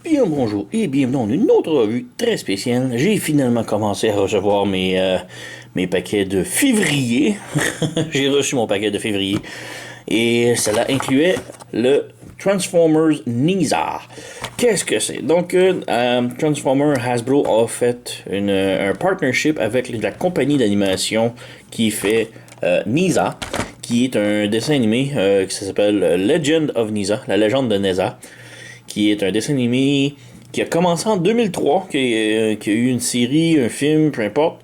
Bien bonjour et bienvenue dans une autre revue très spéciale. J'ai finalement commencé à recevoir mes paquets de février. J'ai reçu mon paquet de février et cela incluait le Transformers Nisa. Qu'est-ce que c'est? Donc, Transformers Hasbro a fait un partnership avec la compagnie d'animation qui fait Nisa, qui est un dessin animé qui s'appelle Legend of Nisa, la légende de Nisa, qui est un dessin animé qui a commencé en 2003, qui a eu une série, un film, peu importe,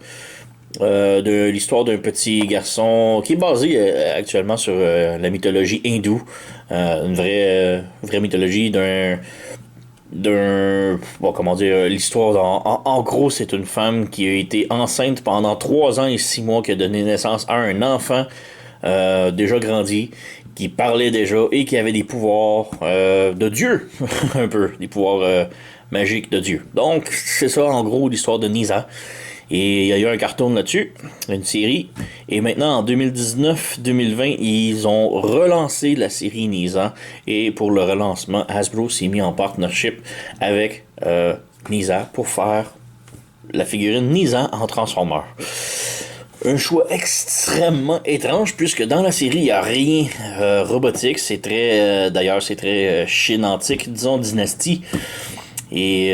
de l'histoire d'un petit garçon qui est basé actuellement sur la mythologie hindoue, une vraie mythologie bon, comment dire, l'histoire, en gros, c'est une femme qui a été enceinte pendant 3 ans et 6 mois, qui a donné naissance à un enfant déjà grandi, qui parlait déjà et qui avait des pouvoirs de Dieu, un peu, des pouvoirs magiques de Dieu. Donc, c'est ça, en gros, l'histoire de Nisa. Et il y a eu un cartoon là-dessus, une série. Et maintenant, en 2019-2020, ils ont relancé la série Nisa. Et pour le relancement, Hasbro s'est mis en partnership avec Nisa pour faire la figurine Nisa en Transformer. Un choix extrêmement étrange, puisque dans la série, il n'y a rien robotique. C'est très, d'ailleurs, c'est très Chine antique, disons, dynastie. Et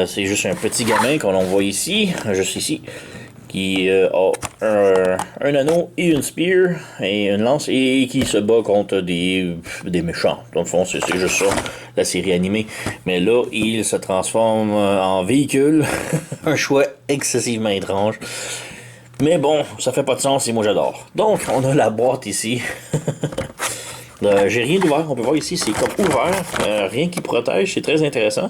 c'est juste un petit gamin qu'on voit ici, juste ici, qui a un anneau et une spear et une lance et qui se bat contre des méchants. Dans le fond, c'est juste ça, la série animée. Mais là, il se transforme en véhicule. Un choix excessivement étrange. Mais bon, ça fait pas de sens et moi j'adore. Donc, on a la boîte ici. J'ai rien d'ouvert, on peut voir ici, c'est comme ouvert, rien qui protège, c'est très intéressant.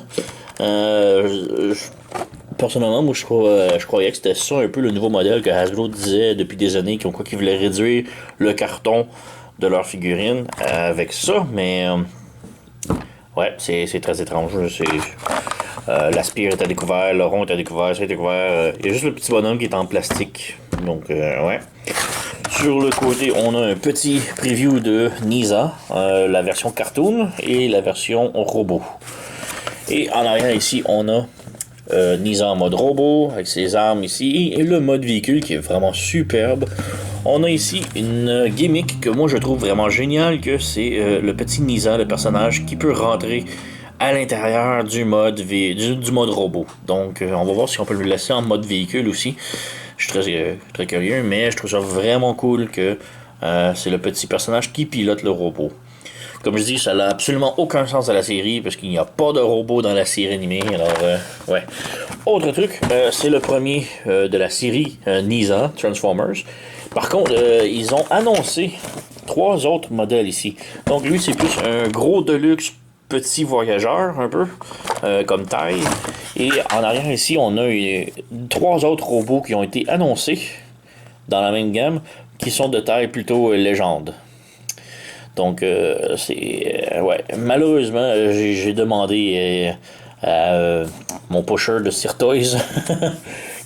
Personnellement, moi je croyais que c'était ça un peu le nouveau modèle que Hasbro disait depuis des années, qu'ils voulaient réduire le carton de leur figurine avec ça, mais ouais, c'est très étrange. L'aspire est à découvert, le rond est à découvert, ça est à découvert. Il y a juste le petit bonhomme qui est en plastique. Donc, ouais. Sur le côté, on a un petit preview de Nisa, la version cartoon et la version robot. Et en arrière ici, on a Nisa en mode robot, avec ses armes ici, et le mode véhicule qui est vraiment superbe. On a ici une gimmick que moi je trouve vraiment géniale, que c'est le petit Nisa, le personnage, qui peut rentrer à l'intérieur du mode robot. Donc, on va voir si on peut le laisser en mode véhicule aussi. Je suis très curieux, mais je trouve ça vraiment cool que c'est le petit personnage qui pilote le robot. Comme je dis, ça n'a absolument aucun sens à la série, parce qu'il n'y a pas de robot dans la série animée. Alors, ouais. Autre truc, c'est le premier de la série Nisa, Transformers. Par contre, ils ont annoncé 3 autres modèles ici. Donc, lui, c'est plus un gros deluxe petit voyageur, un peu, comme taille. Et en arrière ici, on a 3 autres robots qui ont été annoncés dans la même gamme, qui sont de taille plutôt légende. Donc, ouais. Malheureusement, j'ai demandé à mon pusher de Sir Toys,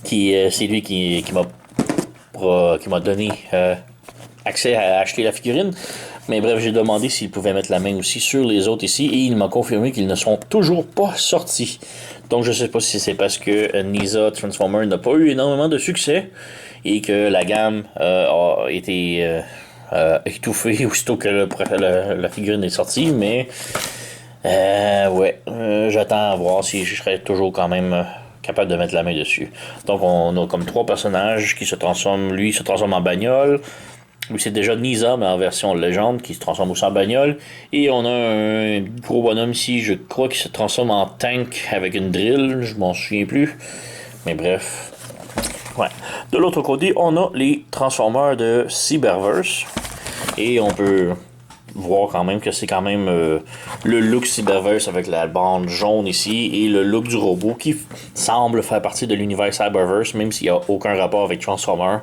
c'est lui qui m'a donné accès à acheter la figurine. Mais bref, j'ai demandé s'il pouvait mettre la main aussi sur les autres ici, et il m'a confirmé qu'ils ne sont toujours pas sortis. Donc je sais pas si c'est parce que Nisa Transformer n'a pas eu énormément de succès et que la gamme a été étouffée aussitôt que la figurine est sortie, mais ouais, j'attends à voir si je serai toujours quand même capable de mettre la main dessus. Donc on a comme 3 personnages qui se transforment. Lui se transforme en bagnole. Lui, c'est déjà Nisa, mais en version légende, qui se transforme aussi en bagnole. Et on a un gros bonhomme ici, je crois, qui se transforme en tank avec une drill. Je m'en souviens plus. Mais bref. Ouais. De l'autre côté, on a les Transformers de Cyberverse. Et on peut voir quand même que c'est quand même le look Cyberverse avec la bande jaune ici et le look du robot qui semble faire partie de l'univers Cyberverse, même s'il n'y a aucun rapport avec Transformers.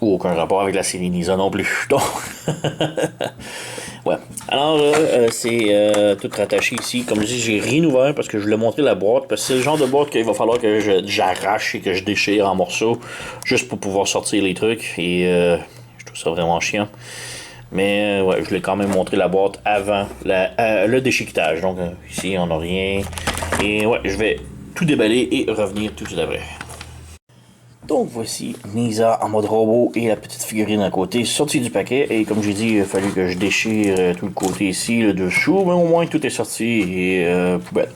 Ou aucun rapport avec la série Nisa non plus. Donc, ouais. Alors, c'est tout rattaché ici. Comme je dis, j'ai rien ouvert parce que je voulais montrer la boîte. Parce que c'est le genre de boîte qu'il va falloir que j'arrache et que je déchire en morceaux. Juste pour pouvoir sortir les trucs. Et je trouve ça vraiment chiant. Mais ouais, je voulais quand même montrer la boîte avant le déchiquetage. Donc, ici, on n'a rien. Et ouais, je vais tout déballer et revenir tout de suite après. Donc voici Nisa en mode robot et la petite figurine à côté sortie du paquet. Et comme j'ai dit, il a fallu que je déchire tout le côté ici, le dessous, mais au moins tout est sorti et poubelle.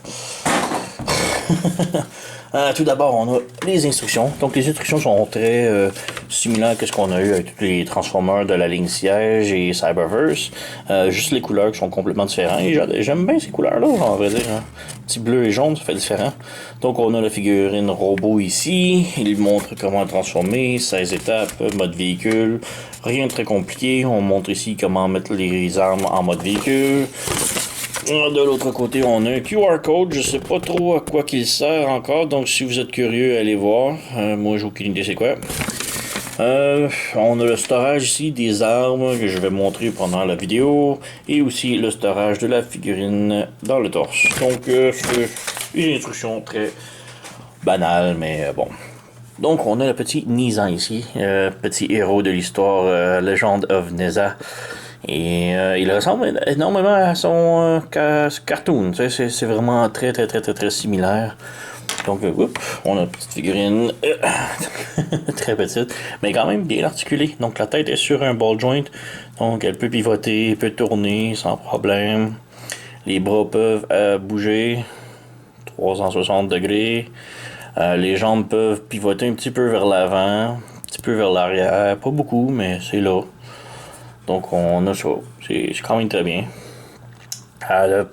Tout d'abord, on a les instructions. Donc, les instructions sont très similaires à ce qu'on a eu avec tous les Transformers de la ligne Siège et Cyberverse. Juste les couleurs qui sont complètement différentes. Et j'aime bien ces couleurs-là, en vrai dire. Hein. Petit bleu et jaune, ça fait différent. Donc, on a la figurine robot ici. Il montre comment transformer, 16 étapes, mode véhicule. Rien de très compliqué. On montre ici comment mettre les armes en mode véhicule. De l'autre côté, on a un QR code. Je sais pas trop à quoi qu'il sert encore. Donc, si vous êtes curieux, allez voir. Moi, j'ai aucune idée c'est quoi. On a le storage ici des armes que je vais montrer pendant la vidéo. Et aussi le storage de la figurine dans le torse. Donc, c'est une instruction très banale, mais bon. Donc, on a le petit Nisa ici. Petit héros de l'histoire Legend of Neza. Et il ressemble énormément à son cartoon. C'est vraiment très similaire. Donc, on a une petite figurine très petite, mais quand même bien articulée. Donc, la tête est sur un ball joint. Donc, elle peut pivoter, peut tourner sans problème. Les bras peuvent bouger 360 degrés. Les jambes peuvent pivoter un petit peu vers l'avant, un petit peu vers l'arrière. Pas beaucoup, mais c'est là. Donc on a ça, c'est quand même très bien.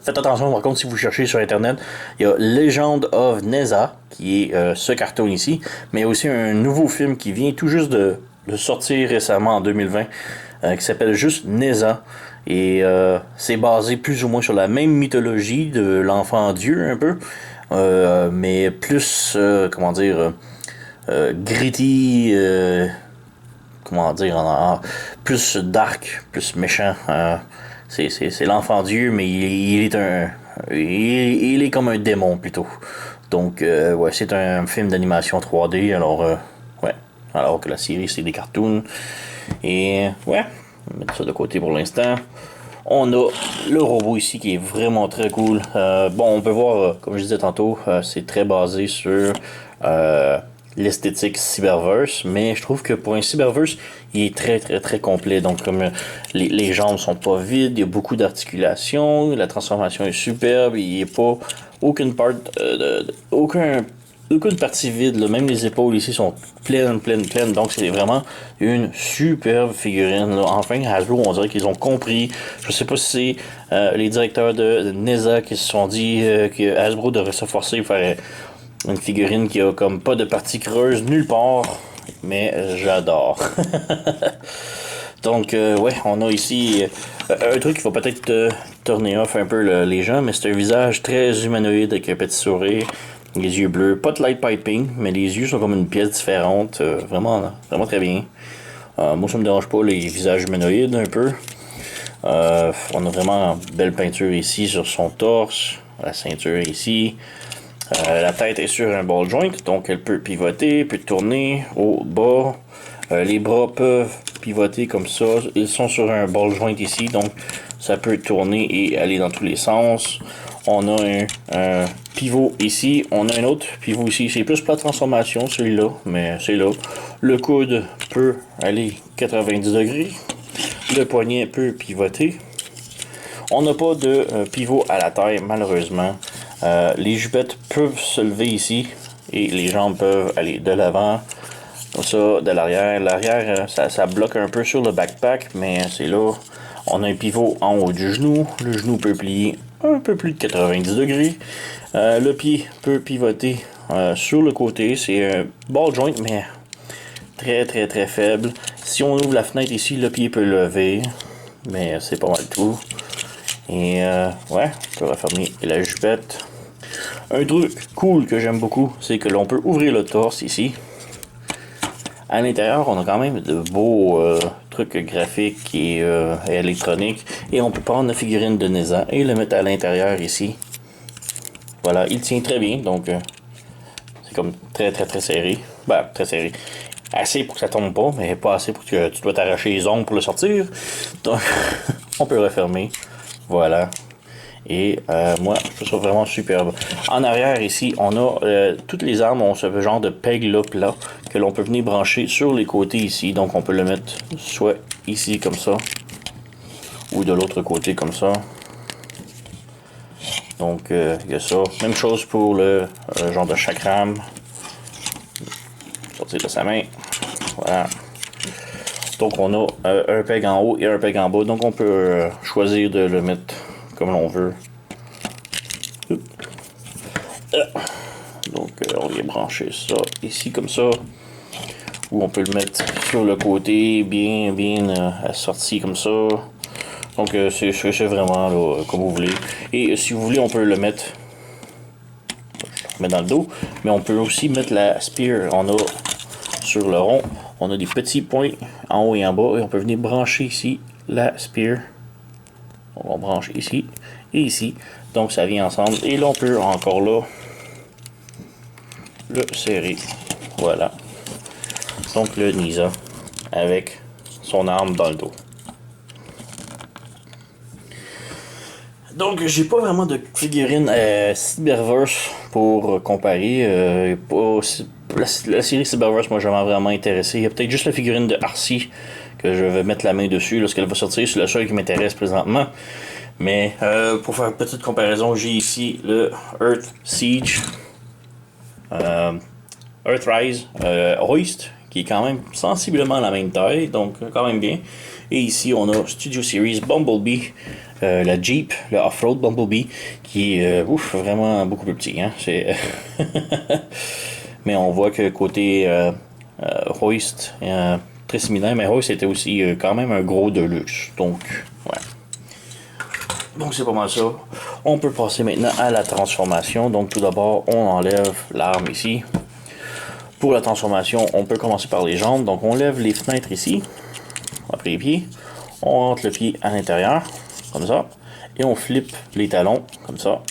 Faites attention par contre si vous cherchez sur internet, il y a Legend of Neza qui est ce carton ici, mais il y a aussi un nouveau film qui vient tout juste de sortir récemment en 2020 qui s'appelle juste Neza. Et c'est basé plus ou moins sur la même mythologie de l'enfant Dieu un peu, mais plus, comment dire, gritty, comment dire, plus dark, plus méchant. C'est l'enfant Dieu, mais il est comme un démon plutôt. Donc, ouais, c'est un film d'animation 3D, alors, ouais, alors que la série c'est des cartoons. Et, ouais, on va mettre ça de côté pour l'instant. On a le robot ici qui est vraiment très cool. Bon, on peut voir, comme je disais tantôt, c'est très basé sur l'esthétique Cyberverse, mais je trouve que pour un Cyberverse, il est très complet. Donc, comme les jambes sont pas vides, il y a beaucoup d'articulation, la transformation est superbe, il n'y a pas aucune partie vide, là. Même les épaules ici sont pleines. Donc, c'est vraiment une superbe figurine, là. Enfin, Hasbro, on dirait qu'ils ont compris. Je sais pas si c'est les directeurs de Neza qui se sont dit que Hasbro devrait se forcer pour faire une figurine qui a comme pas de partie creuse nulle part. Mais j'adore. Donc, ouais, on a ici un truc qui va peut-être tourner off un peu les gens, mais c'est un visage très humanoïde avec un petit sourire. Les yeux bleus, pas de light piping, mais les yeux sont comme une pièce différente. Vraiment très bien. Moi, ça me dérange pas les visages humanoïdes un peu. On a vraiment une belle peinture ici sur son torse. La ceinture ici. La tête est sur un ball joint, donc elle peut pivoter, peut tourner au bas. Les bras peuvent pivoter comme ça. Ils sont sur un ball joint ici, donc ça peut tourner et aller dans tous les sens. On a un pivot ici. On a un autre pivot ici. C'est plus pour la transformation, celui-là, mais c'est là. Le coude peut aller 90 degrés. Le poignet peut pivoter. On n'a pas de pivot à la taille, malheureusement. Les jupettes peuvent se lever ici. Et les jambes peuvent aller de l'avant. Comme ça, de l'arrière. L'arrière, ça bloque un peu sur le backpack, mais c'est là. On a un pivot en haut du genou. Le genou peut plier un peu plus de 90 degrés. Le pied peut pivoter sur le côté. C'est un ball joint, mais très faible. Si on ouvre la fenêtre ici, le pied peut lever. Mais c'est pas mal tout. Et ouais, on peut refermer la jupette. Un truc cool que j'aime beaucoup, c'est que l'on peut ouvrir le torse ici. À l'intérieur, on a quand même de beaux trucs graphiques et électroniques. Et on peut prendre la figurine de Neza et le mettre à l'intérieur ici. Voilà, il tient très bien, donc c'est comme très serré. Ben, très serré. Assez pour que ça tombe pas, mais pas assez pour que tu dois t'arracher les ongles pour le sortir. Donc, on peut refermer. Voilà. Et moi, je trouve ça vraiment superbe. En arrière, ici, on a toutes les armes ont ce genre de peg-loop là que l'on peut venir brancher sur les côtés ici. Donc, on peut le mettre soit ici comme ça ou de l'autre côté comme ça. Donc, il y a ça. Même chose pour le genre de chakram. Sortir de sa main. Voilà. Donc, on a un peg en haut et un peg en bas. Donc, on peut choisir de le mettre comme l'on veut. Donc, on vient brancher ça ici comme ça. Ou on peut le mettre sur le côté, bien assorti comme ça. Donc, c'est vraiment là, comme vous voulez. Et si vous voulez, on peut le mettre dans le dos. Mais on peut aussi mettre la spear. On a sur le rond, on a des petits points en haut et en bas. Et on peut venir brancher ici la spear. On branche ici et ici. Donc, ça vient ensemble. Et là, on peut encore là le serrer. Voilà. Donc, le Nisa avec son arme dans le dos. Donc, j'ai pas vraiment de figurines Cyberverse pour comparer. La série Cyberverse, moi, j'aimerais vraiment intéressé. Il y a peut-être juste la figurine de Arcee que je vais mettre la main dessus lorsqu'elle va sortir. C'est la seule qui m'intéresse présentement. Mais pour faire une petite comparaison, j'ai ici le Earth Siege, Earthrise, Hoist, qui est quand même sensiblement la même taille, donc quand même bien. Et ici, on a Studio Series Bumblebee, la Jeep, le Off-Road Bumblebee, qui est vraiment beaucoup plus petit. Hein? Mais on voit que côté Hoist, très similaire, mais Hoist était aussi quand même un gros de luxe. Donc, ouais. Donc, c'est pas mal ça. On peut passer maintenant à la transformation. Donc, tout d'abord, on enlève l'arme ici. Pour la transformation, on peut commencer par les jambes. Donc, on lève les fenêtres ici. Après les pieds. On rentre le pied à l'intérieur, comme ça. Et on flippe les talons, comme ça.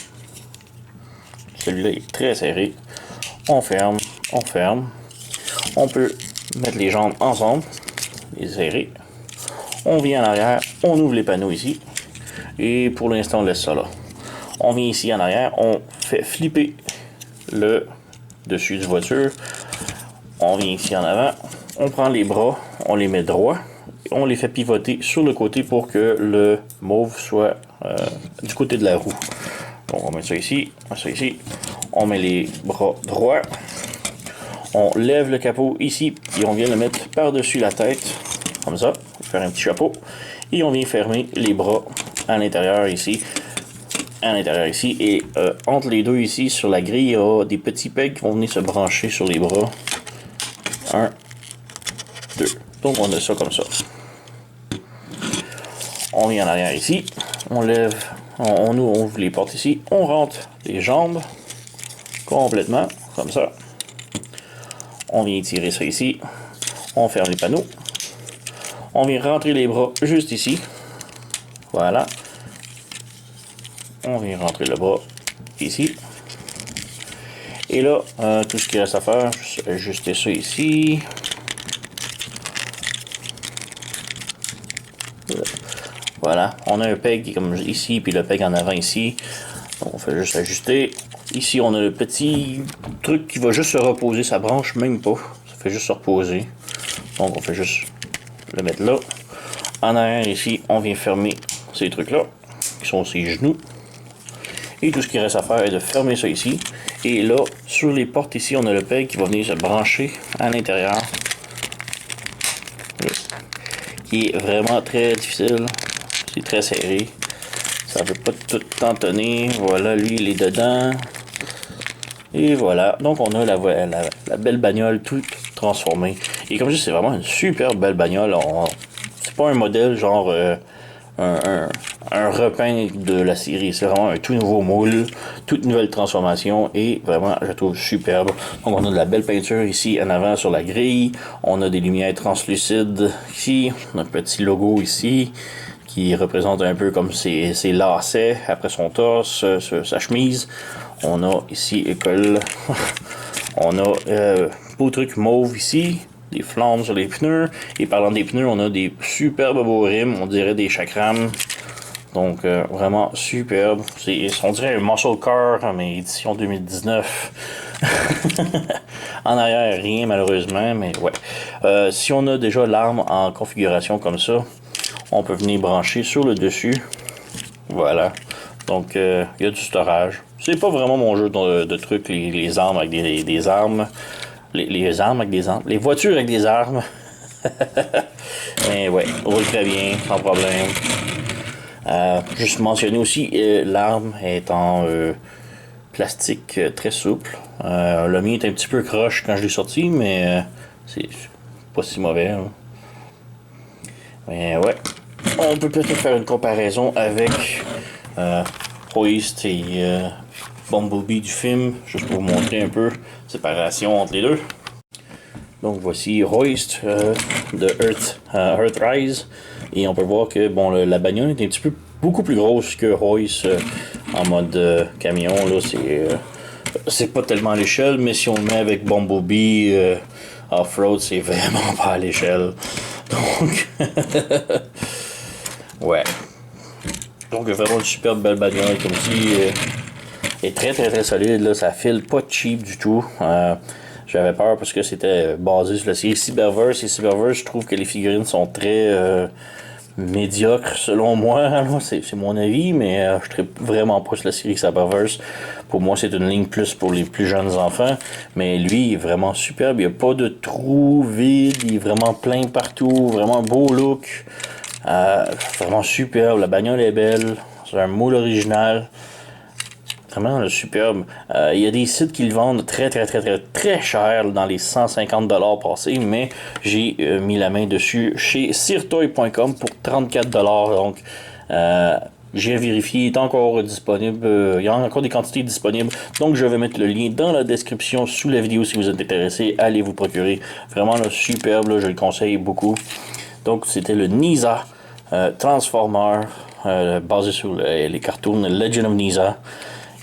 Celui-là est très serré. On ferme, on ferme. On peut mettre les jambes ensemble, les serrer. On vient en arrière, on ouvre les panneaux ici. Et pour l'instant, on laisse ça là. On vient ici en arrière, on fait flipper le dessus de voiture. On vient ici en avant, on prend les bras, on les met droits. On les fait pivoter sur le côté pour que le mauve soit du côté de la roue. Donc on met ça ici, on met les bras droits. On lève le capot ici et on vient le mettre par-dessus la tête, comme ça, pour faire un petit chapeau. Et on vient fermer les bras à l'intérieur ici. Et entre les deux ici, sur la grille, il y a des petits pegs qui vont venir se brancher sur les bras. 1, 2. Donc on a ça comme ça. On vient en arrière ici, on lève, on ouvre les portes ici, on rentre les jambes complètement, comme ça. On vient tirer ça ici, on ferme les panneaux. On vient rentrer les bras juste ici. Voilà. On vient rentrer le bras ici. Et là, tout ce qu'il reste à faire, juste ajuster ça ici. Voilà, on a un peg qui est comme ici, puis le peg en avant ici. Donc on fait juste ajuster. Ici, on a le petit truc qui va juste se reposer, ça branche même pas. Ça fait juste se reposer. Donc on fait juste le mettre là. En arrière ici, on vient fermer ces trucs-là, qui sont ces genoux. Et tout ce qui reste à faire est de fermer ça ici. Et là, sur les portes ici, on a le peg qui va venir se brancher à l'intérieur. Qui est vraiment très difficile. C'est très serré. Ça ne veut pas tout tentonner. Voilà, lui, il est dedans. Et voilà. Donc, on a la belle bagnole toute transformée. Et comme je dis, c'est vraiment une super belle bagnole. C'est pas un modèle genre un repeint de la série. C'est vraiment un tout nouveau moule, toute nouvelle transformation et vraiment, je la trouve superbe. Donc, on a de la belle peinture ici en avant sur la grille. On a des lumières translucides ici. On a un petit logo ici qui représente un peu comme ses lacets après son torse, sa chemise. On a ici école. On a beau truc mauve ici. Des flammes sur les pneus. Et parlant des pneus, on a des superbes beaux rims. On dirait des chakrams. Donc, vraiment superbe. On dirait un muscle car, mais édition 2019. En arrière, rien malheureusement, mais ouais. Si on a déjà l'arme en configuration comme ça, on peut venir brancher sur le dessus. Voilà. Donc, il y a du storage. C'est pas vraiment mon jeu de trucs, les armes avec des armes. Les armes avec des armes. Les voitures avec des armes. Mais ouais, roule très bien, sans problème. Juste mentionner aussi, l'arme est en plastique très souple. Le mien est un petit peu croche quand je l'ai sorti, mais c'est pas si mauvais. Hein. Mais ouais, on peut peut-être faire une comparaison avec Hoist et Bumblebee du film, juste pour vous montrer un peu la séparation entre les deux. Donc voici Hoist de Earthrise. Et on peut voir que bon, la bagnole est un petit peu beaucoup plus grosse que Hoist en mode camion. Là, c'est pas tellement à l'échelle, mais si on le met avec Bumblebee Off-Road, c'est vraiment pas à l'échelle. Donc, ouais. Donc vraiment une superbe belle bagnole comme si est très très très solide. Là, ça file pas cheap du tout. J'avais peur parce que c'était basé sur la série Cyberverse. Et Cyberverse, je trouve que les figurines sont très médiocres selon moi. C'est mon avis, mais je trippe vraiment pas sur la série Cyberverse. Pour moi, c'est une ligne plus pour les plus jeunes enfants. Mais lui, il est vraiment superbe. Il n'y a pas de trou vide. Il est vraiment plein partout. Vraiment beau look. Vraiment superbe. La bagnole est belle. C'est un moule original. Vraiment superbe. Il y a des sites qui le vendent très très cher dans les 150$ passés, mais j'ai mis la main dessus chez sirtoy.com pour 34$. Donc j'ai vérifié, il est encore disponible. Il y a encore des quantités disponibles. Donc je vais mettre le lien dans la description sous la vidéo si vous êtes intéressé. Allez vous procurer. Vraiment là, superbe, là, je le conseille beaucoup. Donc c'était le Nisa Transformer basé sur les cartoons Legend of Nisa.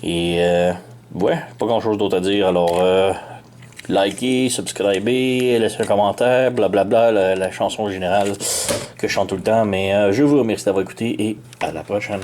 Et ouais, pas grand chose d'autre à dire. Alors, likez, subscribez, laissez un commentaire, blablabla, la chanson générale que je chante tout le temps. Mais je vous remercie d'avoir écouté et à la prochaine.